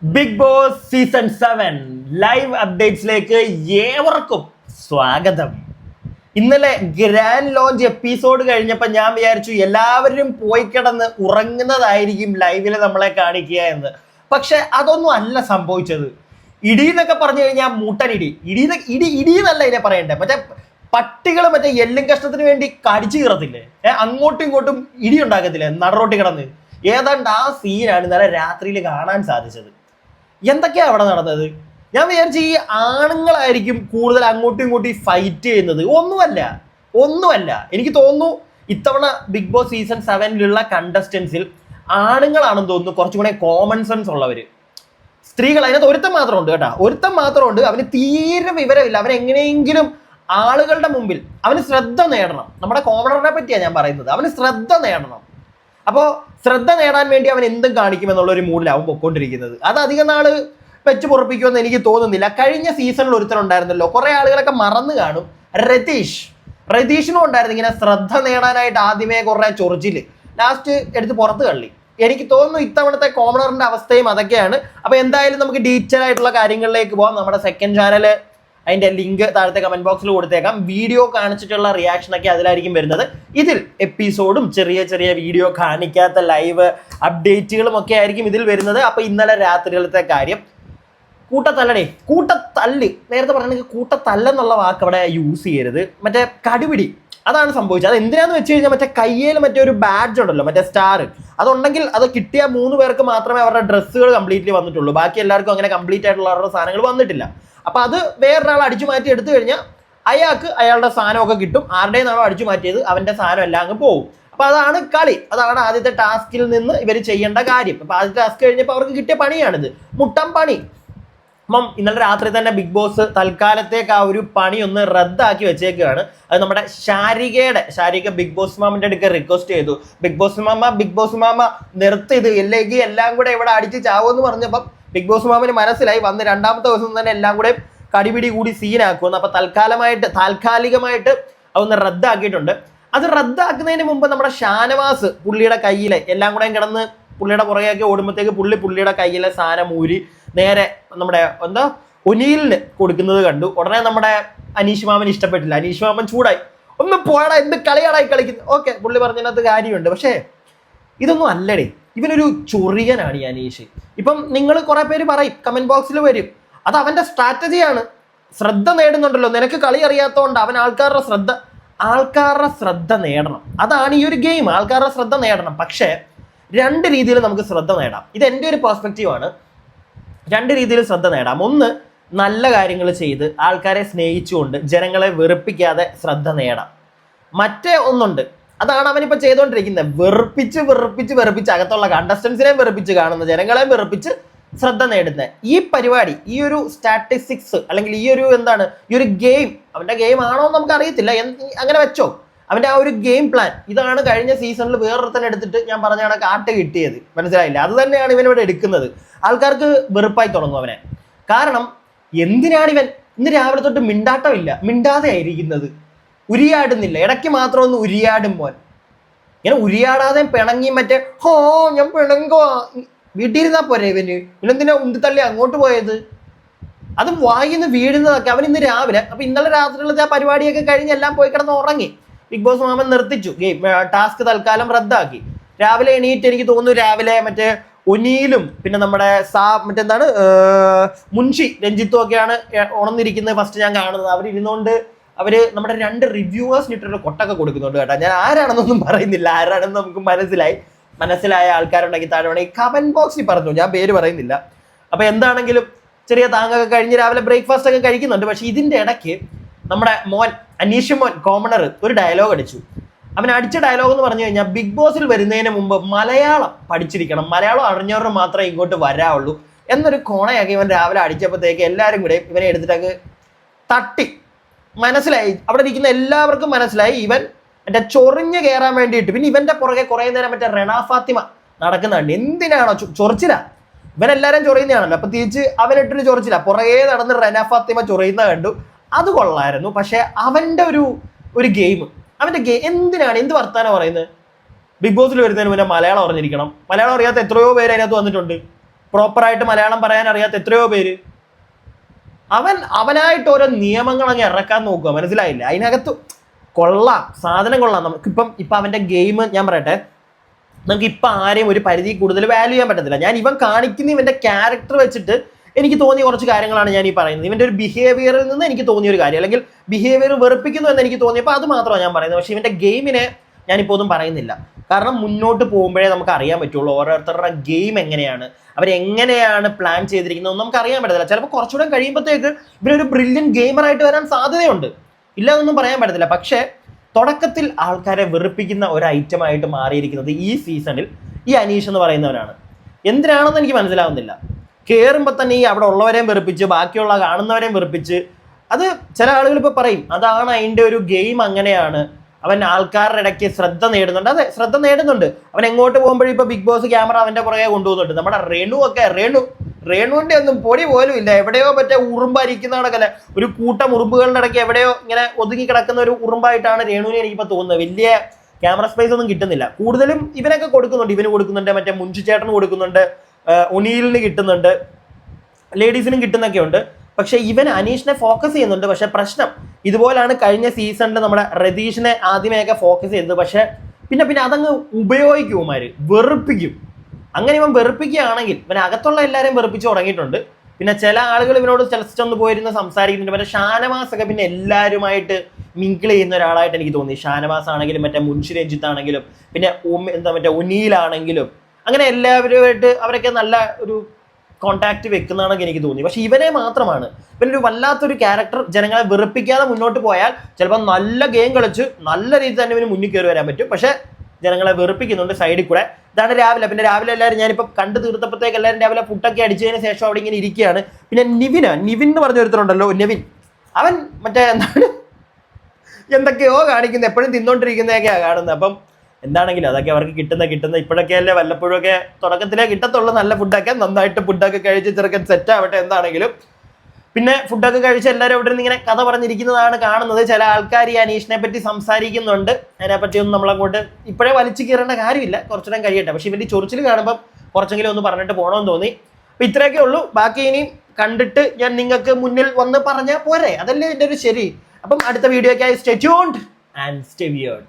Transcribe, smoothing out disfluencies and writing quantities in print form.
Big boss season 7 live അപ്ഡേറ്റ്സിലേക്ക് ഏവർക്കും സ്വാഗതം. ഇന്നലെ ഗ്രാൻഡ് ലോഞ്ച് എപ്പിസോഡ് കഴിഞ്ഞപ്പോൾ ഞാൻ വിചാരിച്ചു എല്ലാവരും പോയി കിടന്ന് ഉറങ്ങുന്നതായിരിക്കും ലൈവിൽ നമ്മളെ കാണിക്കുക എന്ന്. പക്ഷെ അതൊന്നും അല്ല സംഭവിച്ചത്. ഇടി എന്നൊക്കെ പറഞ്ഞു കഴിഞ്ഞാൽ മൂട്ടനിടി. ഇടി എന്നല്ല ഇതിനെ പറയണ്ടേ, മറ്റേ പട്ടികൾ മറ്റേ എല്ലും കഷ്ണത്തിന് വേണ്ടി കടിച്ചു കീറത്തില്ലേ, അങ്ങോട്ടും ഇങ്ങോട്ടും ഇടി ഉണ്ടാക്കത്തില്ലേ നടറോട്ടി കിടന്ന്. ഏതാണ്ട് ആ സീനാണ് ഇന്നലെ രാത്രിയിൽ കാണാൻ സാധിച്ചത്. എന്തൊക്കെയാ അവിടെ നടന്നത്? ഞാൻ വിചാരിച്ചു ഈ ആണുങ്ങളായിരിക്കും കൂടുതൽ അങ്ങോട്ടും ഇങ്ങോട്ടും ഫൈറ്റ് ചെയ്യുന്നത്. ഒന്നുമല്ല. എനിക്ക് തോന്നുന്നു ഇത്തവണ ബിഗ് ബോസ് സീസൺ 7 കണ്ടസ്റ്റൻസിൽ ആണുങ്ങളാണെന്ന് തോന്നുന്നു കുറച്ചും കൂടെ കോമൺ സെൻസ് ഉള്ളവര്. സ്ത്രീകൾ അതിനകത്ത് ഒരുത്തൻ മാത്രമുണ്ട്. അവന് തീരെ വിവരമില്ല. അവൻ എങ്ങനെയെങ്കിലും ആളുകളുടെ മുമ്പിൽ അവന് ശ്രദ്ധ നേടണം. നമ്മുടെ കോമണറിനെ പറ്റിയാണ് ഞാൻ പറയുന്നത്. അവന് ശ്രദ്ധ നേടണം. അപ്പോൾ ശ്രദ്ധ നേടാൻ വേണ്ടി അവൻ എന്തും കാണിക്കുമെന്നുള്ള ഒരു മൂഡിലാവും പൊയ്ക്കൊണ്ടിരിക്കുന്നത്. അത് അധികം നാള് വെച്ച് പൊറപ്പിക്കുമെന്ന് എനിക്ക് തോന്നുന്നില്ല. കഴിഞ്ഞ സീസണിൽ ഒരുത്തനുണ്ടായിരുന്നല്ലോ, കുറെ ആളുകളൊക്കെ മറന്നു കാണും, രതീഷിനും ഉണ്ടായിരുന്നു ഇങ്ങനെ ശ്രദ്ധ നേടാനായിട്ട് ആദ്യമേ കുറെ ചൊറിച്ചില്, ലാസ്റ്റ് എടുത്ത് പുറത്ത് തള്ളി. എനിക്ക് തോന്നുന്നു ഇത്തവണത്തെ കോമണറിന്റെ അവസ്ഥയും അതൊക്കെയാണ്. അപ്പൊ എന്തായാലും നമുക്ക് ഡീറ്റെയിൽ ആയിട്ടുള്ള കാര്യങ്ങളിലേക്ക് പോകാം. നമ്മുടെ സെക്കൻഡ് ചാനല് അതിന്റെ ലിങ്ക് താഴത്തെ കമന്റ് ബോക്സിൽ കൊടുത്തേക്കാം. വീഡിയോ കാണിച്ചിട്ടുള്ള റിയാക്ഷൻ ഒക്കെ അതിലായിരിക്കും വരുന്നത്. ഇതിൽ എപ്പിസോഡും ചെറിയ ചെറിയ വീഡിയോ കാണിക്കാത്ത ലൈവ് അപ്ഡേറ്റുകളും ഒക്കെ ആയിരിക്കും ഇതിൽ വരുന്നത്. അപ്പൊ ഇന്നലെ രാത്രിയിലത്തെ കാര്യം, കൂട്ടത്തല്ല് നേരത്തെ പറഞ്ഞെങ്കിൽ കൂട്ടത്തല്ലെന്നുള്ള വാക്ക് അവിടെ യൂസ് ചെയ്യരുത്. മറ്റേ കടുപിടി അതാണ് സംഭവിച്ചത്. അത് എന്തിനാന്ന് വെച്ച് കഴിഞ്ഞാൽ മറ്റേ കയ്യിൽ മറ്റേ ഒരു ബാഡ്ജ് ഉണ്ടല്ലോ, മറ്റേ സ്റ്റാർ, അതുണ്ടെങ്കിൽ അത് കിട്ടിയ 3 പേർക്ക് മാത്രമേ അവരുടെ ഡ്രസ്സുകൾ കംപ്ലീറ്റ്ലി വന്നിട്ടുള്ളൂ. ബാക്കി എല്ലാവർക്കും അങ്ങനെ കംപ്ലീറ്റ് ആയിട്ടുള്ള അവരുടെ സാധനങ്ങൾ വന്നിട്ടില്ല. അപ്പൊ അത് വേറൊരാൾ അടിച്ചു മാറ്റി എടുത്തു കഴിഞ്ഞാൽ അയാൾക്ക് അയാളുടെ സാധനമൊക്കെ കിട്ടും. ആരുടെ നിന്നാണോ അടിച്ചു മാറ്റിയത് അവന്റെ സാധനം എല്ലാം അങ്ങ് പോകും. അപ്പൊ അതാണ് കളി. അതാണ് ആദ്യത്തെ ടാസ്കിൽ നിന്ന് ഇവർ ചെയ്യേണ്ട കാര്യം. അപ്പൊ ആദ്യത്തെ ടാസ്ക് കഴിഞ്ഞപ്പോൾ അവർക്ക് കിട്ടിയ പണിയാണിത്, മുട്ടം പണി. അപ്പം ഇന്നലെ രാത്രി തന്നെ ബിഗ് ബോസ് തൽക്കാലത്തേക്ക് ആ ഒരു പണി ഒന്ന് റദ്ദാക്കി വെച്ചേക്കുകയാണ്. അത് നമ്മുടെ ശാരിക ബിഗ് ബോസ് മാമിന്റെ അടുക്ക റിക്വസ്റ്റ് ചെയ്തു, ബിഗ് ബോസ് മാമ നിർത്തിയത് ഇല്ലെങ്കിൽ എല്ലാം കൂടെ ഇവിടെ അടിച്ച് ചാവുമെന്ന് പറഞ്ഞപ്പം ബിഗ് ബോസ് മാമിന് മനസ്സിലായി. വന്ന് 2ാമത്തെ ദിവസം തന്നെ എല്ലാം കൂടെ കടിപിടി കൂടി സീനാക്കുമെന്ന്. അപ്പൊ താൽക്കാലികമായിട്ട് അതൊന്ന് റദ്ദാക്കിയിട്ടുണ്ട്. അത് റദ്ദാക്കുന്നതിന് മുമ്പ് നമ്മുടെ ഷാനവാസ് പുള്ളിയുടെ കയ്യിലെ എല്ലാം കൂടെ കിടന്ന് പുള്ളിയുടെ പുറകെയൊക്കെ ഓടുമ്പോഴത്തേക്ക് പുള്ളിയുടെ കയ്യിലെ സാധനം ഊരി നേരെ നമ്മുടെ ഒനീലിന് കൊടുക്കുന്നത് കണ്ടു. ഉടനെ നമ്മുടെ അനീഷ് മാമന് ഇഷ്ടപ്പെട്ടില്ല. അനീഷ് മാമൻ ചൂടായി, ഒന്ന് പോയടാ, എന്ത് കളിയാടായി കളിക്കുന്നത്. ഓക്കെ, പുള്ളി പറഞ്ഞതിനകത്ത് കാര്യമുണ്ട്. പക്ഷേ ഇതൊന്നും അല്ലടേ, ഇവനൊരു ചൊറിയനാണ് ഈ അനീഷ്. ഇപ്പം നിങ്ങൾ കുറെ പേര് പറയും, കമന്റ് ബോക്സിൽ വരും, അത് അവന്റെ സ്ട്രാറ്റജിയാണ്. ശ്രദ്ധ നേടുന്നുണ്ടല്ലോ, നിനക്ക് കളി അറിയാത്തതുകൊണ്ട് അവൻ ആൾക്കാരുടെ ശ്രദ്ധ നേടണം. അതാണ് ഈ ഒരു ഗെയിം, ആൾക്കാരുടെ ശ്രദ്ധ നേടണം. പക്ഷേ 2 രീതിയിൽ നമുക്ക് ശ്രദ്ധ നേടാം. ഇത് എൻ്റെ ഒരു പെർസ്പെക്റ്റീവാണ്. 2 രീതിയിൽ ശ്രദ്ധ നേടാം. ഒന്ന്, നല്ല കാര്യങ്ങൾ ചെയ്ത് ആൾക്കാരെ സ്നേഹിച്ചുകൊണ്ട് ജനങ്ങളെ വെറുപ്പിക്കാതെ ശ്രദ്ധ നേടാം. മറ്റേ ഒന്നുണ്ട്, അതാണ് അവനിപ്പോ ചെയ്തുകൊണ്ടിരിക്കുന്നത്. വെറുപ്പിച്ച് അകത്തുള്ള കണ്ടസ്റ്റൻസിനെയും വെറുപ്പിച്ച് കാണുന്ന ജനങ്ങളെയും വെറുപ്പിച്ച് ശ്രദ്ധ നേടുന്ന ഈ പരിപാടി, ഈ ഒരു സ്റ്റാറ്റിസ്റ്റിക്സ് അല്ലെങ്കിൽ ഈ ഒരു ഗെയിം, അവന്റെ ഗെയിം ആണോ എന്ന് നമുക്ക് അറിയത്തില്ല, അങ്ങനെ വെച്ചോ. അവന്റെ ആ ഒരു ഗെയിം പ്ലാൻ ഇതാണ്. കഴിഞ്ഞ സീസണിൽ വേറൊരുത്തന്നെ എടുത്തിട്ട് ഞാൻ പറഞ്ഞ കണക്ക് ആട്ട് കിട്ടിയത്, മനസ്സിലായില്ല? അത് തന്നെയാണ് ഇവനിവിടെ എടുക്കുന്നത്. ആൾക്കാർക്ക് വെറുപ്പായി തുടങ്ങും അവനെ. കാരണം എന്തിനാണ് ഇവൻ ഇന്ന് രാവിലെ തൊട്ട് മിണ്ടാതെ ആയിരിക്കുന്നത്, ഉരിയാടുന്നില്ല. ഇടയ്ക്ക് മാത്രം ഒന്ന് ഉരിയാടും പോൻ. ഇങ്ങനെ ഉരിയാടാതെ പിണങ്ങി മറ്റേ ഞാൻ പിണങ്ങുവാ, വീട്ടിലിരുന്നാ പോരെ ഇവനെന്തിനാ ഉന്തിത്തള്ളി അങ്ങോട്ട് പോയത്? അതും വായിന്ന് വീഴുന്നതൊക്കെ അവൻ ഇന്ന് രാവിലെ. അപ്പൊ ഇന്നലെ രാത്രിയിലത്തെ ആ പരിപാടിയൊക്കെ കഴിഞ്ഞ് എല്ലാം പോയി കിടന്ന് ഉറങ്ങി. ബിഗ് ബോസ് മാമൻ നിർത്തിച്ചു, ടാസ്ക് തൽക്കാലം റദ്ദാക്കി. രാവിലെ എണീറ്റ് എനിക്ക് തോന്നുന്നു രാവിലെ മറ്റേ ഒനീലും പിന്നെ നമ്മുടെ മുൻഷി രഞ്ജിത്തും ഒക്കെയാണ് ഉണർന്നിരിക്കുന്നത്. ഫസ്റ്റ് ഞാൻ കാണുന്നത് അവരിരുന്നുകൊണ്ട് അവര് നമ്മുടെ 2 റിവ്യൂവേഴ്സിന് ഇട്ടൊരു കൊട്ടൊക്കെ കൊടുക്കുന്നുണ്ട് കേട്ടോ. ഞാൻ ആരാണെന്നൊന്നും പറയുന്നില്ല, ആരാണെന്ന് നമുക്ക് മനസ്സിലായ ആൾക്കാരുണ്ടെങ്കിൽ താഴെ വേണമെങ്കിൽ കമന്റ് ബോക്സിൽ പറഞ്ഞു, ഞാൻ പേര് പറയുന്നില്ല. അപ്പൊ എന്താണെങ്കിലും ചെറിയ താങ്ങൊക്കെ കഴിഞ്ഞ് രാവിലെ ബ്രേക്ക്ഫാസ്റ്റ് ഒക്കെ കഴിക്കുന്നുണ്ട്. പക്ഷെ ഇതിന്റെ ഇടയ്ക്ക് നമ്മുടെ അനീഷ് മോൻ കോമണർ ഒരു ഡയലോഗ് അടിച്ചു. അവൻ അടിച്ച ഡയലോഗ് എന്ന് പറഞ്ഞു കഴിഞ്ഞാൽ, ബിഗ് ബോസിൽ വരുന്നതിന് മുമ്പ് മലയാളം പഠിച്ചിരിക്കണം, മലയാളം അറിഞ്ഞവർ മാത്രമേ ഇങ്ങോട്ട് വരാവുള്ളൂ എന്നൊരു കോണയാക്കി ഇവൻ രാവിലെ അടിച്ചപ്പോഴത്തേക്ക് എല്ലാവരും കൂടെ ഇവനെ എടുത്തിട്ടൊക്കെ തട്ടി. മനസ്സിലായി, അവിടെ ഇരിക്കുന്ന എല്ലാവർക്കും മനസ്സിലായി ഇവൻ മറ്റേ ചൊറിഞ്ഞ് കയറാൻ വേണ്ടിയിട്ട്. പിന്നെ ഇവന്റെ പുറകെ കുറെ നേരം മറ്റേ റെന ഫാത്തിമ നടക്കുന്നുണ്ട്. എന്തിനാണോ ചൊറിച്ചില്ല, ഇവനെല്ലാരും ചൊറിയുന്നതാണല്ലോ. അപ്പൊ തിരിച്ച് അവനിട്ടൊരു ചൊറിച്ചില്ല, പുറകെ നടന്ന് റെന ഫാത്തിമ ചൊറിയുന്ന കണ്ടു. അത് കൊള്ളായിരുന്നു. പക്ഷെ അവന്റെ ഒരു ഗെയിം, എന്ത് വർത്താനം പറയുന്നത്? ബിഗ് ബോസിൽ വരുന്നതിന് മുന്നേ മലയാളം അറിഞ്ഞിരിക്കണം. മലയാളം അറിയാത്ത എത്രയോ പേര് അതിനകത്ത് വന്നിട്ടുണ്ട്. പ്രോപ്പറായിട്ട് മലയാളം പറയാൻ അറിയാത്ത എത്രയോ പേര്. അവനായിട്ട് ഓരോ നിയമങ്ങൾ അങ്ങ് ഇറക്കാൻ നോക്കുക, മനസ്സിലായില്ല? അതിനകത്ത് കൊള്ളാം, സാധനം കൊള്ളാം. ഇപ്പം അവന്റെ ഗെയിം ഞാൻ പറയട്ടെ, നമുക്ക് ഇപ്പം ആരെയും ഒരു പരിധി കൂടുതൽ വാല്യൂ ചെയ്യാൻ പറ്റത്തില്ല. ഞാൻ ഇവൻ കാണിക്കുന്ന ഇവന്റെ ക്യാരക്ടർ വെച്ചിട്ട് എനിക്ക് തോന്നിയ കുറച്ച് കാര്യങ്ങളാണ് ഞാൻ ഈ പറയുന്നത്. ഇവന്റെ ഒരു ബിഹേവിയറിൽ നിന്ന് എനിക്ക് തോന്നിയ ഒരു കാര്യം, അല്ലെങ്കിൽ ബിഹേവിയർ വെറുപ്പിക്കുന്നു എന്ന് എനിക്ക് തോന്നിയപ്പോൾ അത് മാത്രമാണ് ഞാൻ പറയുന്നത്. പക്ഷേ ഇവന്റെ ഗെയിമിനെ ഞാനിപ്പോൾ ഒന്നും പറയുന്നില്ല, കാരണം മുന്നോട്ട് പോകുമ്പോഴേ നമുക്ക് അറിയാൻ പറ്റുള്ളൂ ഓരോരുത്തരുടെ ഗെയിം എങ്ങനെയാണ്, അവരെങ്ങനെയാണ് പ്ലാൻ ചെയ്തിരിക്കുന്നത് നമുക്ക് അറിയാൻ പറ്റത്തില്ല. ചിലപ്പോൾ കുറച്ചുകൂടെ കഴിയുമ്പോഴത്തേക്ക് ഇവരൊരു ബ്രില്യൻ ഗെയിമറായിട്ട് വരാൻ സാധ്യതയുണ്ട്, ഇല്ലാതൊന്നും പറയാൻ പറ്റത്തില്ല. പക്ഷേ തുടക്കത്തിൽ ആൾക്കാരെ വെറുപ്പിക്കുന്ന ഒരു ഐറ്റമായിട്ട് മാറിയിരിക്കുന്നത് ഈ സീസണിൽ ഈ അനീഷ് എന്ന് പറയുന്നവനാണ്. എന്തിനാണെന്ന് എനിക്ക് മനസ്സിലാവുന്നില്ല. കയറുമ്പോൾ തന്നെ ഈ അവിടെ ഉള്ളവരെയും വെറുപ്പിച്ച് ബാക്കിയുള്ള കാണുന്നവരെയും വെറുപ്പിച്ച്, അത് ചില ആളുകൾ ഇപ്പോൾ പറയും അതാണ് അതിൻ്റെ ഒരു ഗെയിം, അങ്ങനെയാണ് അവൻ ആൾക്കാരുടെ ഇടയ്ക്ക് ശ്രദ്ധ നേടുന്നുണ്ട്. അതെ, ശ്രദ്ധ നേടുന്നുണ്ട്. അവൻ എങ്ങോട്ട് പോകുമ്പോഴും ഇപ്പോൾ ബിഗ് ബോസ് ക്യാമറ അവൻ്റെ പുറകെ കൊണ്ടുപോകുന്നുണ്ട്. നമ്മുടെ റേണുവിൻ്റെ ഒന്നും പൊടി പോലും ഇല്ല, എവിടെയോ മറ്റേ ഉറുമ്പായിരിക്കുന്നതൊക്കെ, ഒരു കൂട്ടം ഉറുമ്പുകളുടെ ഇടയ്ക്ക് എവിടെയോ ഇങ്ങനെ ഒതുങ്ങി കിടക്കുന്ന ഒരു ഉറുമ്പായിട്ടാണ് രേണുവിനെ എനിക്കിപ്പോൾ തോന്നുന്നത്. വലിയ ക്യാമറ സ്പേസ് ഒന്നും കിട്ടുന്നില്ല. കൂടുതലും ഇവനൊക്കെ കൊടുക്കുന്നുണ്ട്, ഇവന് കൊടുക്കുന്നുണ്ട്, മറ്റേ മുഞ്ചു ചേട്ടന് കൊടുക്കുന്നുണ്ട്, ഒനീലിന് കിട്ടുന്നുണ്ട്, ലേഡീസിനും കിട്ടുന്നൊക്കെ ഉണ്ട്. പക്ഷെ ഇവൻ അനീഷിനെ ഫോക്കസ് ചെയ്യുന്നുണ്ട്. പക്ഷെ പ്രശ്നം ഇതുപോലാണ് കഴിഞ്ഞ സീസണിൽ നമ്മുടെ രതീഷിനെ ആദ്യമേയൊക്കെ ഫോക്കസ് ചെയ്തത്. പക്ഷെ പിന്നെ അതങ്ങ് ഉപയോഗിക്കും, ഇവന്മാര് വെറുപ്പിക്കും. അങ്ങനെ ഇവൻ വെറുപ്പിക്കുകയാണെങ്കിൽ ഇവൻ അകത്തുള്ള എല്ലാവരെയും വെറുപ്പിച്ച് തുടങ്ങിയിട്ടുണ്ട്. പിന്നെ ചില ആളുകൾ ഇവനോട് ജസ്റ്റ് ഒന്ന് പോയിരുന്ന് സംസാരിക്കുന്നുണ്ട്. മറ്റേ ഷാനവാസ് ഒക്കെ പിന്നെ എല്ലാവരുമായിട്ട് മിങ്കിൾ ചെയ്യുന്ന ഒരാളായിട്ട് എനിക്ക് തോന്നി. ഷാനവാസ് ആണെങ്കിലും മറ്റേ മുൻഷി രഞ്ജിത്ത് ആണെങ്കിലും പിന്നെ മറ്റേ ഒനീലാണെങ്കിലും അങ്ങനെ എല്ലാവരുമായിട്ട് അവരൊക്കെ നല്ല ഒരു കോണ്ടാക്ട് വെക്കുന്നതാണെന്ന് എനിക്ക് തോന്നി. പക്ഷെ ഇവനെ മാത്രമാണ്, ഇവനൊരു വല്ലാത്തൊരു ക്യാരക്ടർ. ജനങ്ങളെ വെറുപ്പിക്കാതെ മുന്നോട്ട് പോയാൽ ചിലപ്പോൾ നല്ല ഗെയിം കളിച്ച് നല്ല രീതിയിൽ തന്നെ ഇവന് മുന്നിൽ കയറി വരാൻ പറ്റും. പക്ഷെ ജനങ്ങളെ വെറുപ്പിക്കുന്നുണ്ട് സൈഡിൽ കൂടെ. ഇതാണ് രാവിലെ. പിന്നെ രാവിലെ എല്ലാവരും ഞാനിപ്പോൾ കണ്ടു തീർത്തപ്പോഴത്തേക്ക് എല്ലാവരും രാവിലെ ഫുഡൊക്കെ അടിച്ചതിന് ശേഷം അവിടെ ഇങ്ങനെ ഇരിക്കുകയാണ്. പിന്നെ നിവിൻ എന്ന് പറഞ്ഞ ഒരുത്തരുണ്ടല്ലോ, നെവിൻ, അവൻ മറ്റേ എന്തൊക്കെയോ കാണിക്കുന്നത്, എപ്പോഴും തിന്നോണ്ടിരിക്കുന്നതൊക്കെയാണ് കാണുന്നത്. അപ്പം എന്താണെങ്കിലും അതൊക്കെ അവർക്ക് കിട്ടുന്ന ഇപ്പോഴൊക്കെ അല്ലേ വല്ലപ്പോഴൊക്കെ തുടക്കത്തിലേ കിട്ടത്തുള്ളൂ നല്ല ഫുഡൊക്കെ. നന്നായിട്ട് ഫുഡൊക്കെ കഴിച്ച് ചെറുക്കൻ സെറ്റ് ആവട്ടെ. എന്താണെങ്കിലും പിന്നെ ഫുഡൊക്കെ കഴിച്ച് എല്ലാവരും അവിടെ നിന്ന് ഇങ്ങനെ കഥ പറഞ്ഞിരിക്കുന്നതാണ് കാണുന്നത്. ചില ആൾക്കാർ ഈ അനീഷിനെ പറ്റി സംസാരിക്കുന്നുണ്ട്. അതിനെപ്പറ്റിയൊന്നും നമ്മളങ്ങോട്ട് ഇപ്പോഴേ വലിച്ചു കയറേണ്ട കാര്യമില്ല, കുറച്ചുകൂടെ കഴിയട്ടെ. പക്ഷെ ഇവൻ്റെ ചൊറിച്ചിൽ കാണുമ്പോൾ കുറച്ചെങ്കിലും ഒന്ന് പറഞ്ഞിട്ട് പോകണമെന്ന് തോന്നി. അപ്പം ഇത്രയൊക്കെ ഉള്ളൂ. ബാക്കി ഇനി കണ്ടിട്ട് ഞാൻ നിങ്ങൾക്ക് മുന്നിൽ വന്ന് പറഞ്ഞാൽ പോരെ, അതല്ലേ എൻ്റെ ഒരു ശരി. അപ്പം അടുത്ത വീഡിയോയ്ക്കായി stay tuned and stay weird.